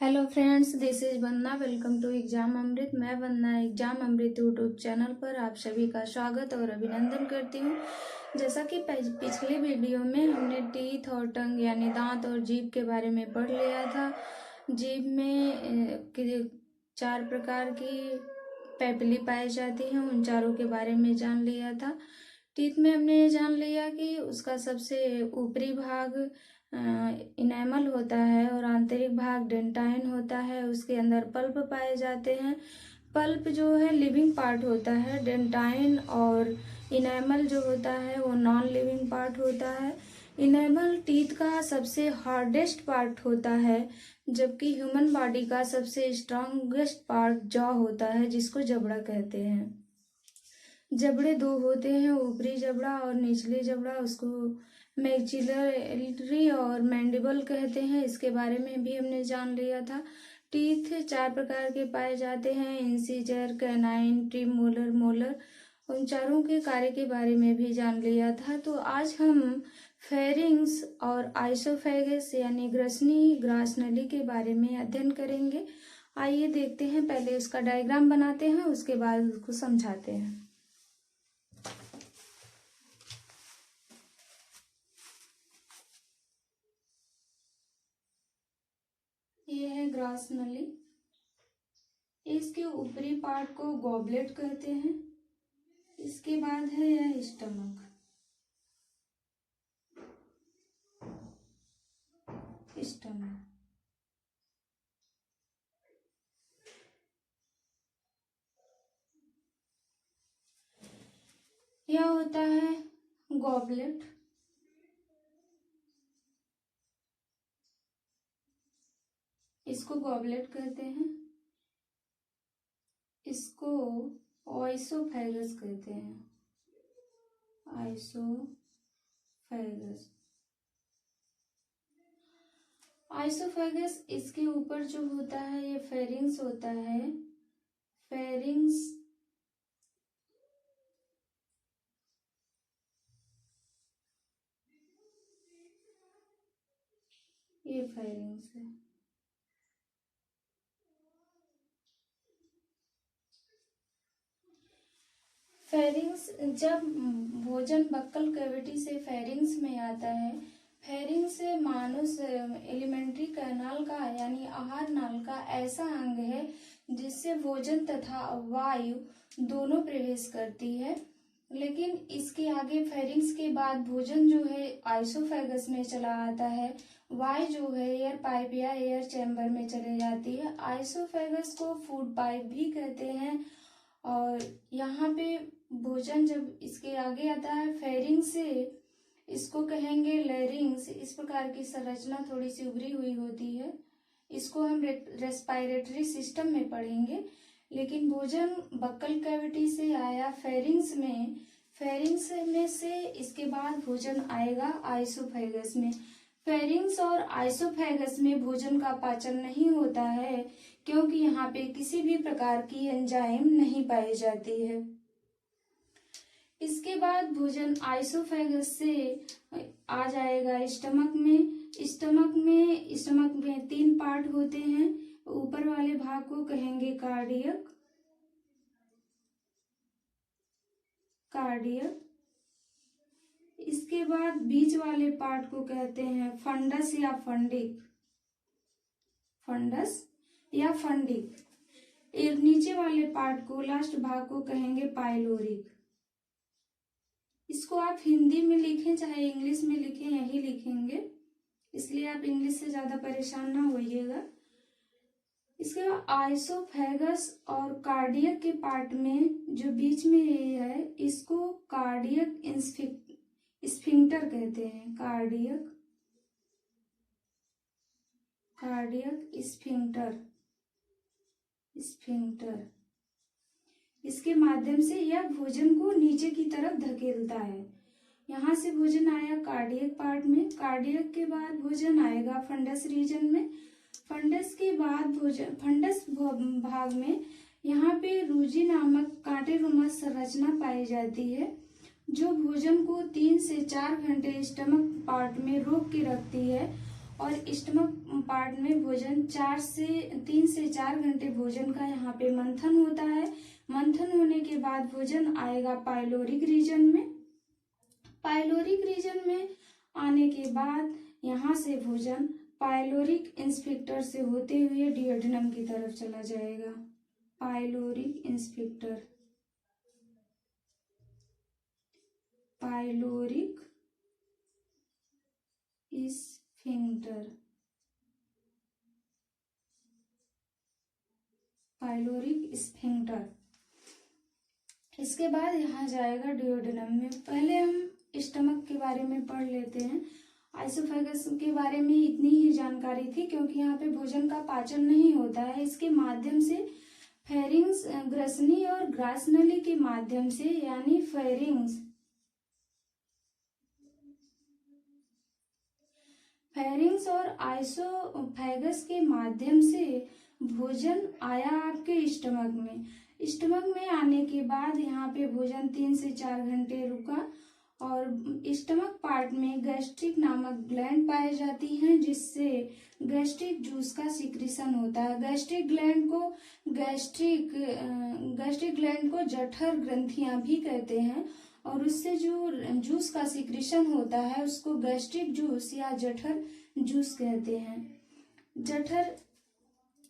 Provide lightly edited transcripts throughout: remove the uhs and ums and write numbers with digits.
Hello friends, this is Vandana. Welcome to exam Amrit. मैं Vandana exam Amrit YouTube channel पर आप सभी का स्वागत और अभिनंदन करती हूँ। जैसा कि पिछले वीडियो में हमने टीथ और टंग यानी दांत और जीभ के बारे में पढ़ लिया था। जीभ में 4 प्रकार की पैपिली पाई जाती हैं, उन चारों के बारे में जान लिया था। टीथ में हमने ये जान लिया कि उसका सबसे ऊपरी भाग इनेमल होता है और आंतरिक भाग डेंटाइन होता है। उसके अंदर पल्प पाए जाते हैं। पल्प जो है लिविंग पार्ट होता है, डेंटाइन और इनेमल जो होता है वो नॉन लिविंग पार्ट होता है। इनेमल टीथ का सबसे हार्डेस्ट पार्ट होता है, जबकि ह्यूमन बॉडी का सबसे स्ट्रॉन्गेस्ट पार्ट जॉ होता है, जिसको जबड़ा कहते हैं। जबड़े 2 होते हैं, ऊपरी जबड़ा और निचली जबड़ा। उसको मैक्सिलरी और मैंडिबल कहते हैं। इसके बारे में भी हमने जान लिया था। टीथ 4 प्रकार के पाए जाते हैं, इंसीजर, कैनाइन, प्रीमोलर, मोलर। उन चारों के कार्य के बारे में भी जान लिया था। तो आज हम फेरिंग्स और आइसोफेगस यानी ग्रासनली के बारे में अध्ययन करेंगे। आइए देखते हैं। पहले इसका डायग्राम बनाते हैं, उसके बाद उसको समझाते हैं। ये है ग्रास नली। इसके ऊपरी पार्ट को गॉबलेट कहते हैं। इसके बाद है यह स्टमक। यह होता है गॉबलेट। इसको गॉबलेट कहते हैं। इसको आइसोफेगस कहते हैं। आइसोफेगस। आइसोफेगस इसके ऊपर जो होता है ये फेरिंग्स होता है। फेरिंग्स ये फेरिंग्स है। फेरिंग्स जब भोजन बक्कल कैविटी से फेरिंग्स में आता है। फेरिंग्स मानुस एलिमेंट्री कैनाल का यानी आहार नाल का ऐसा अंग है जिससे भोजन तथा वायु दोनों प्रवेश करती है। लेकिन इसके आगे फेरिंग्स के बाद भोजन जो है आइसोफेगस में चला आता है। वायु जो है एयर पाइप या एयर चैम्बर में चले जाती है। आइसोफेगस को फूड पाइप भी कहते हैं। और यहाँ पे भोजन जब इसके आगे आता है फेरिंग्स से, इसको कहेंगे लैरिंग्स। इस प्रकार की संरचना थोड़ी सी उभरी हुई होती है। इसको हम रेस्पिरेटरी सिस्टम में पढ़ेंगे। लेकिन भोजन बक्कल कैविटी से आया फेरिंग्स में। फेरिंग्स में से इसके बाद भोजन आएगा आइसोफेगस में। फेरिंग्स और आइसोफेगस में भोजन का पाचन नहीं होता है, क्योंकि यहाँ पे किसी भी प्रकार की एंजाइम नहीं पाई जाती है। इसके बाद भोजन आइसोफेगस से आ जाएगा स्टमक में। स्टमक में 3 पार्ट होते हैं। ऊपर वाले भाग को कहेंगे कार्डियक। इसके बाद बीच वाले पार्ट को कहते हैं फंडस या फंडिक। नीचे वाले पार्ट को, लास्ट भाग को कहेंगे पाइलोरिक। इसको आप हिंदी में लिखें चाहे इंग्लिश में लिखें, यही लिखेंगे, इसलिए आप इंग्लिश से ज्यादा परेशान ना होइएगा। इसके बाद आइसोफेगस और कार्डियक के पार्ट में जो बीच में ये है, इसको कार्डियक स्फिंक्टर कहते हैं। Cardiac sphincter. इसके माध्यम से यह भोजन को नीचे की तरफ धकेलता है। यहाँ से भोजन आया कार्डियक पार्ट में। कार्डियक के बाद भोजन आएगा फंडस रीजन में। फंडस के बाद भोजन फंडस भाग में यहाँ पे रूजी नामक कांटेनुमा संरचना पाई जाती है, जो भोजन को 3 से 4 घंटे स्टमक पार्ट में रोक के रखती है और स्टमक पार्ट में भोजन 3 से 4 घंटे भोजन का यहाँ पे मंथन होता है। मंथन होने के बाद भोजन आएगा पाइलोरिक रीजन में। पाइलोरिक रीजन में आने के बाद यहाँ से भोजन पाइलोरिक इंस्फिक्टर से होते हुए डियोडेनम की तरफ चला जाएगा। Pyloric sphincter, pyloric sphincter, pyloric sphincter. इसके बाद यहाँ जाएगा डियोडेनम में। पहले हम स्टमक के बारे में पढ़ लेते हैं। आइसोफेगस के बारे में इतनी ही जानकारी थी, क्योंकि यहाँ पे भोजन का पाचन नहीं होता है। इसके माध्यम से फेरिंग्स, ग्रसनी और ग्रासनली के माध्यम से, यानी फेरिंग्स और आइसोफेगस के माध्यम से भोजन आया आपके स्टमक में। स्टमक में आने के बाद यहाँ पे भोजन 3 से 4 घंटे रुका और स्टमक पार्ट में गैस्ट्रिक नामक ग्लैंड पाई जाती हैं, जिससे गैस्ट्रिक जूस का सिक्रीशन होता है। गैस्ट्रिक ग्लैंड को जठर ग्रंथियां भी कहते हैं, और उससे जो जूस का सिक्रीशन होता है उसको गैस्ट्रिक जूस या जठर जूस कहते हैं। जठर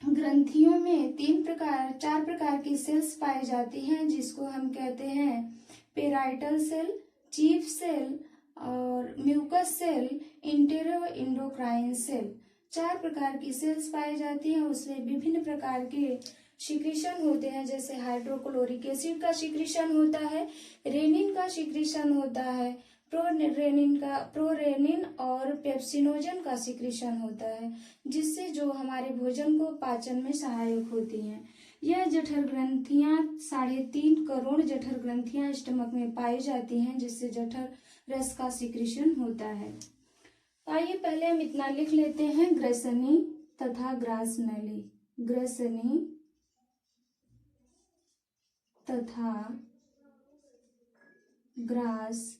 ग्रंथियों में 4 प्रकार की सेल्स पाई जाती हैं, जिसको हम कहते हैं पेराइटल सेल, चीफ सेल और mucus cell, entero endocrine cell. 4 प्रकार की सेल्स पाई जाती हैं। उसमें विभिन्न प्रकार के सिक्रीशन होते हैं, जैसे हाइड्रोक्लोरिक एसिड का सिक्रीशन होता है, रेनिन का सिक्रीशन होता है, प्रोरेनिन और पेप्सिनोजन का सिक्रीशन होता है, जिससे जो हमारे भोजन को पाचन में सहायक होती हैं। यह जठर ग्रंथियां 3.5 करोड़ जठर ग्रंथियां स्टमक में पाई जाती हैं, जिससे जठर रस का सिक्रीशन होता है। तो आइए पहले हम इतना लिख लेते हैं, ग्रसनी तथा ग्रासनली। ग्रसनी तथा ग्रासनली।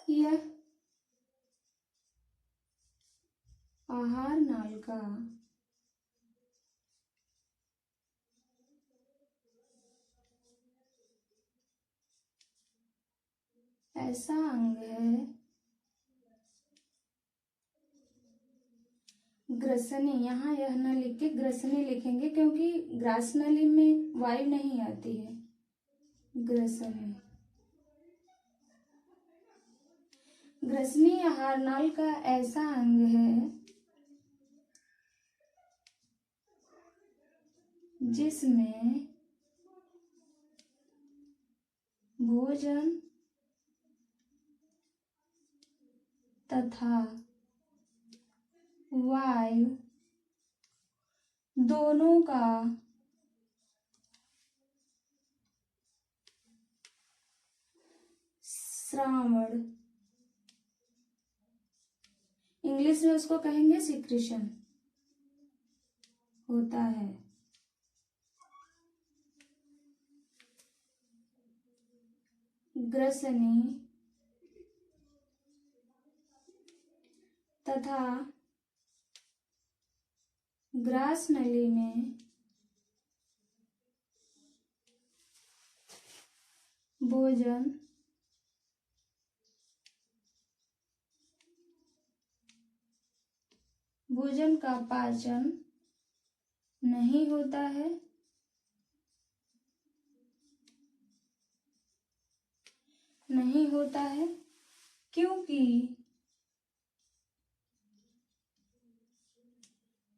यह आहार नाल का ऐसा अंग है, ग्रसनी, यहाँ यह न लिख के ग्रसनी लिखेंगे, क्योंकि ग्रासनली में वायु नहीं आती है। ग्रसनी, ग्रसनी आहार नाल का ऐसा अंग है जिसमें भोजन तथा वायु दोनों का श्रावण, इंग्लिश में उसको कहेंगे सिक्रीशन, होता है। ग्रसनी तथा ग्रासनली में भोजन का पाचन नहीं होता है,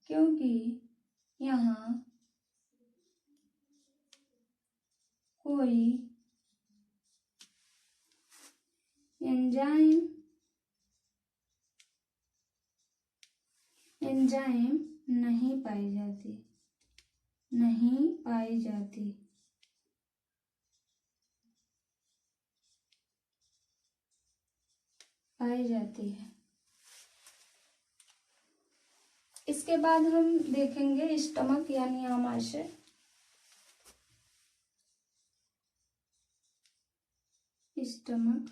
क्योंकि यहाँ कोई एंजाइम नहीं पाई जाती है। इसके बाद हम देखेंगे स्टमक यानी आमाशय। स्टमक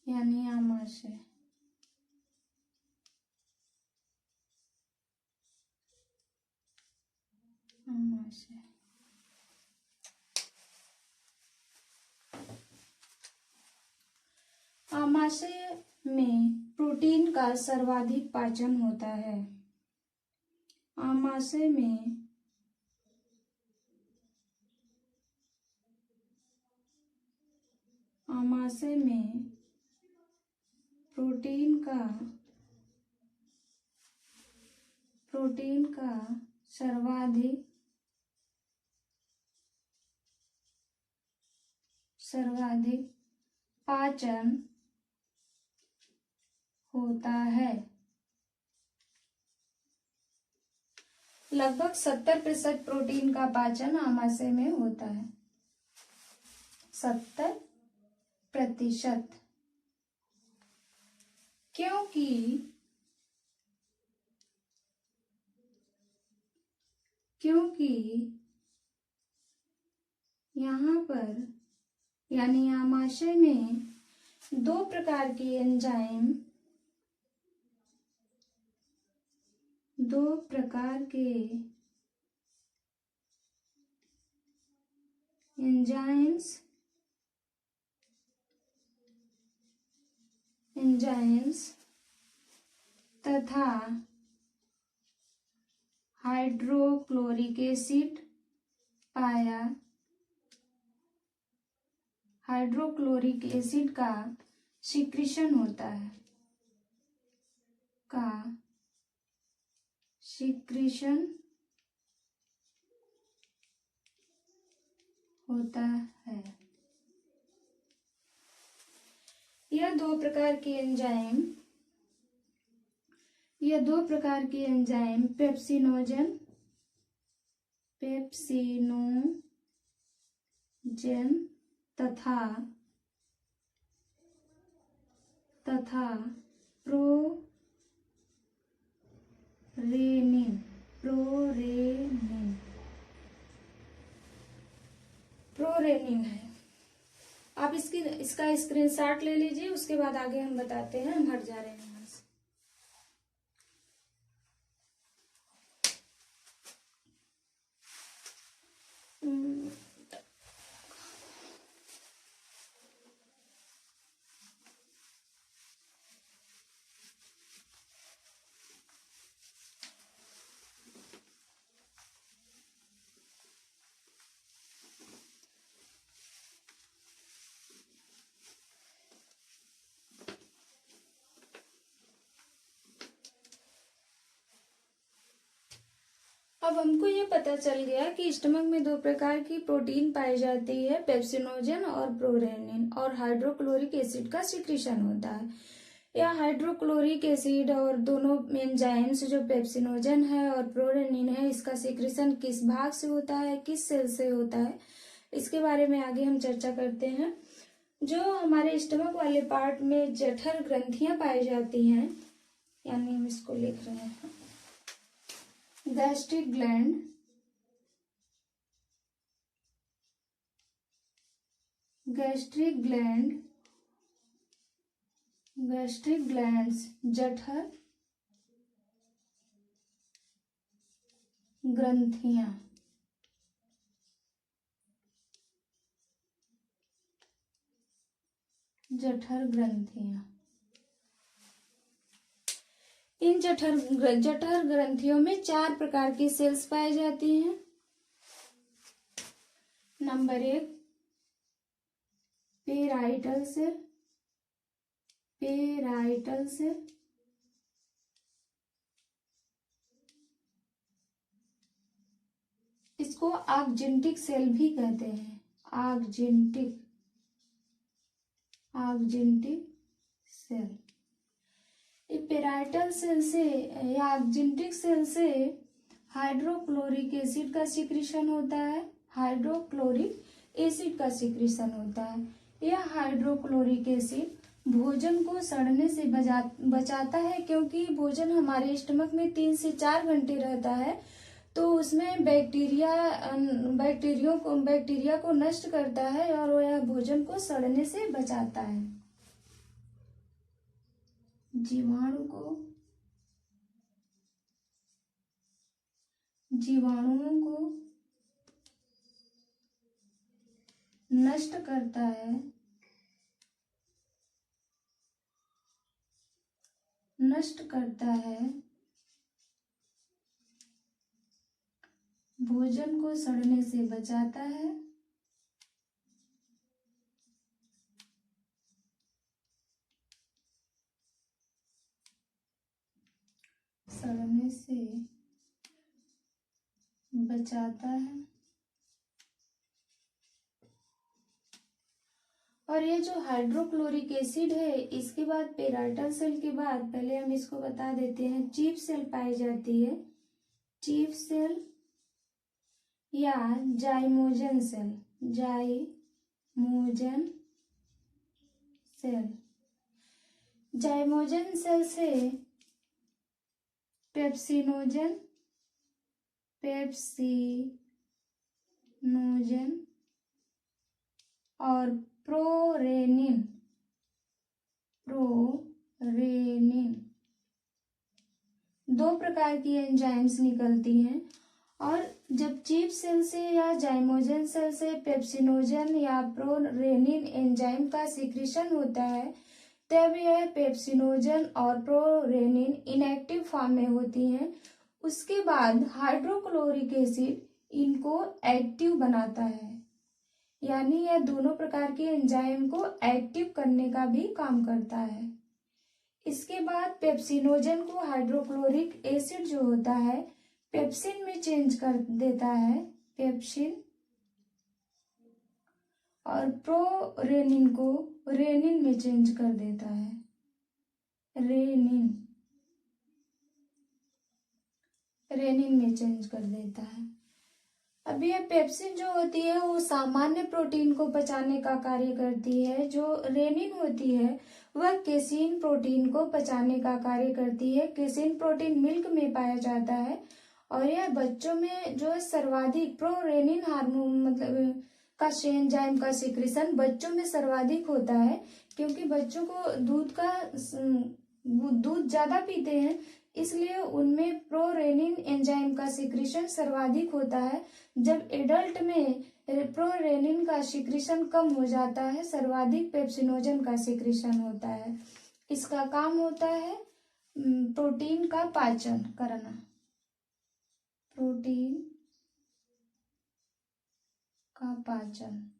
यानी आमाशय। आमाशय आमाशय में प्रोटीन का सर्वाधिक पाचन होता है। आमाशय में प्रोटीन का सर्वाधिक पाचन होता है। लगभग 70% प्रोटीन का पाचन आमाशय में होता है। 70%। क्योंकि यहाँ पर यानी आमाशय में दो प्रकार के एंजाइम तथा हाइड्रोक्लोरिक एसिड का सिक्रीशन होता है। यह दो प्रकार के एंजाइम पेप्सिनोजन तथा प्रोरेनिन है। आप इसका स्क्रीनशॉट ले लीजिए, उसके बाद आगे हम बताते हैं। हम हट जा रहे हैं यहाँ से। अब हमको ये पता चल गया कि स्टमक में दो प्रकार की प्रोटीन पाई जाती है, पेप्सिनोजन और प्रोरेनिन, और हाइड्रोक्लोरिक एसिड का सिक्रीशन होता है। यह हाइड्रोक्लोरिक एसिड और दोनों एंजाइम्स जो पेप्सिनोजन है और प्रोरेनिन है, इसका सिक्रीशन किस भाग से होता है, किस सेल से होता है, इसके बारे में आगे हम चर्चा करते हैं। जो हमारे स्टमक वाले पार्ट में जठर ग्रंथियां पाई जाती हैं, यानी हम इसको लिख रहे हैं गैस्ट्रिक ग्लैंड्स जठर ग्रंथियां इन जठर ग्रंथियों में 4 प्रकार की सेल्स पाई जाती हैं। Number 1 parietal cell. इसको आगजेंटिक सेल भी कहते हैं। आगजेंटिक सेल। पेराइटल सेल से या आगजेंटिक सेल से हाइड्रोक्लोरिक एसिड का सिक्रीशन होता है। यह हाइड्रोक्लोरिक एसिड भोजन को सड़ने से बचाता है, क्योंकि भोजन हमारे स्टमक में 3 से 4 घंटे रहता है, तो उसमें बैक्टीरिया को नष्ट करता है और यह भोजन को सड़ने से बचाता है। जीवाणुओं को नष्ट करता है, भोजन को सड़ने से बचाता है, सड़ने से बचाता है। और ये जो हाइड्रोक्लोरिक एसिड है, इसके बाद पेराइटल सेल के बाद पहले हम इसको बता देते हैं, चीफ सेल पाई जाती है। चीफ सेल या जाइमोजन सेल, जाइमोजन सेल से पेप्सिनोजन और प्रोरेनिन दो प्रकार की एंजाइम्स निकलती हैं। और जब चीफ सेल से या जाइमोजन सेल से पेप्सिनोजन या प्रोरेनिन एंजाइम का सिक्रीशन होता है, तब यह पेप्सिनोजन और प्रोरेनिन इनएक्टिव फॉर्म में होती हैं। उसके बाद हाइड्रोक्लोरिक एसिड इनको एक्टिव बनाता है, यानी यह दोनों प्रकार के एंजाइम को एक्टिव करने का भी काम करता है। इसके बाद पेप्सिनोजन को हाइड्रोक्लोरिक एसिड जो होता है पेप्सिन में चेंज कर देता है, पेप्सिन, और प्रोरेनिन को रेनिन में चेंज कर देता है, रेनिन में चेंज कर देता है। अब यह पेप्सिन जो होती है वो सामान्य प्रोटीन को पचाने का कार्य करती है। जो रेनिन होती है वह केसीन प्रोटीन को पचाने का कार्य करती है। केसीन प्रोटीन मिल्क में पाया जाता है और यह बच्चों में जो सर्वाधिक प्रोरेनिन हार्मोन मतलब का एंजाइम का सिक्रीशन बच्चों में सर्वाधिक होता है, क्योंकि बच्चों को दूध ज्यादा पीते हैं, इसलिए उनमें प्रोरेनिन एंजाइम का सिक्रीशन सर्वाधिक होता है। जब एडल्ट में प्रोरेनिन का सिक्रीशन कम हो जाता है, सर्वाधिक पेप्सिनोजन का सिक्रीशन होता है। इसका काम होता है प्रोटीन का पाचन करना, प्रोटीन का पाचन।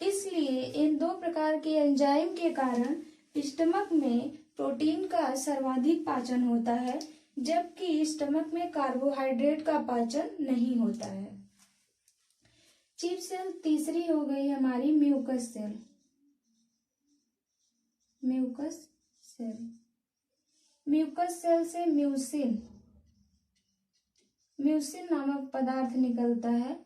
इसलिए इन दो प्रकार के एंजाइम के कारण स्टमक में प्रोटीन का सर्वाधिक पाचन होता है, जबकि स्टमक में कार्बोहाइड्रेट का पाचन नहीं होता है। चीफ सेल तीसरी हो गई हमारी म्यूकस सेल। म्यूकस सेल से म्यूसिन नामक पदार्थ निकलता है,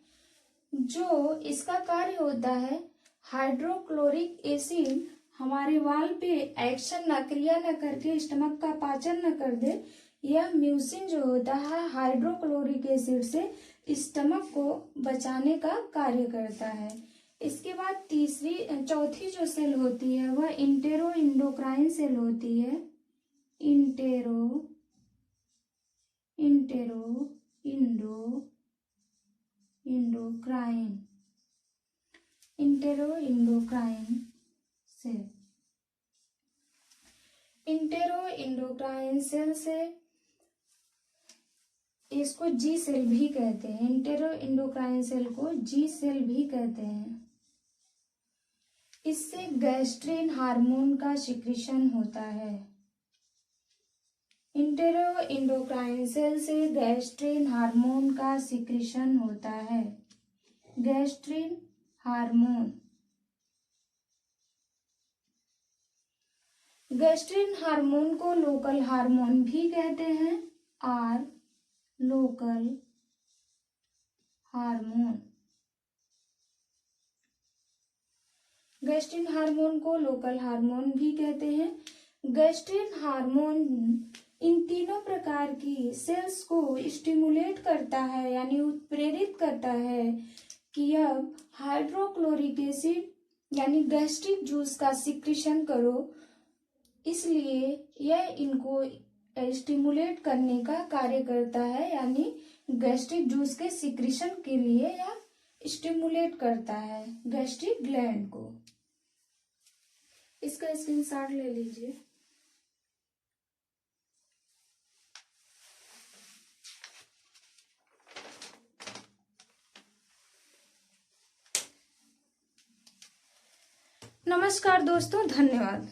जो इसका कार्य होता है हाइड्रोक्लोरिक एसिड हमारे वाल पे एक्शन न क्रिया न करके स्टमक का पाचन न कर दे। यह म्यूसिन जो होता है हाइड्रोक्लोरिक एसिड से स्टमक को बचाने का कार्य करता है। इसके बाद चौथी जो सेल होती है वह इंटेरो इंडोक्राइन सेल होती है। इंटेरो इंडोक्राइन सेल से इसको जी सेल भी कहते हैं। इंटेरो इंडोक्राइन सेल को जी सेल भी कहते हैं। इससे गैस्ट्रिन हार्मोन का सिक्रीशन होता है। इंटेरो इंडोक्राइन सेल से गैस्ट्रिन हार्मोन का सिक्रीशन होता है। गैस्ट्रिन हार्मोन को लोकल हार्मोन भी कहते हैं। Local hormone. गैस्ट्रिन हार्मोन को लोकल हार्मोन भी कहते हैं। गैस्ट्रिन हार्मोन इन तीनों प्रकार की सेल्स को स्टिमुलेट करता है यानी उत्प्रेरित करता है कि अब हाइड्रोक्लोरिक एसिड यानी गैस्ट्रिक जूस का सिक्रीशन करो। इसलिए यह इनको स्टिमुलेट करने का कार्य करता है यानी गैस्ट्रिक जूस के सिक्रीशन के लिए यह स्टिमुलेट करता है गैस्ट्रिक ग्लैंड को। इसका स्क्रीनशॉट ले लीजिए। नमस्कार दोस्तों, धन्यवाद।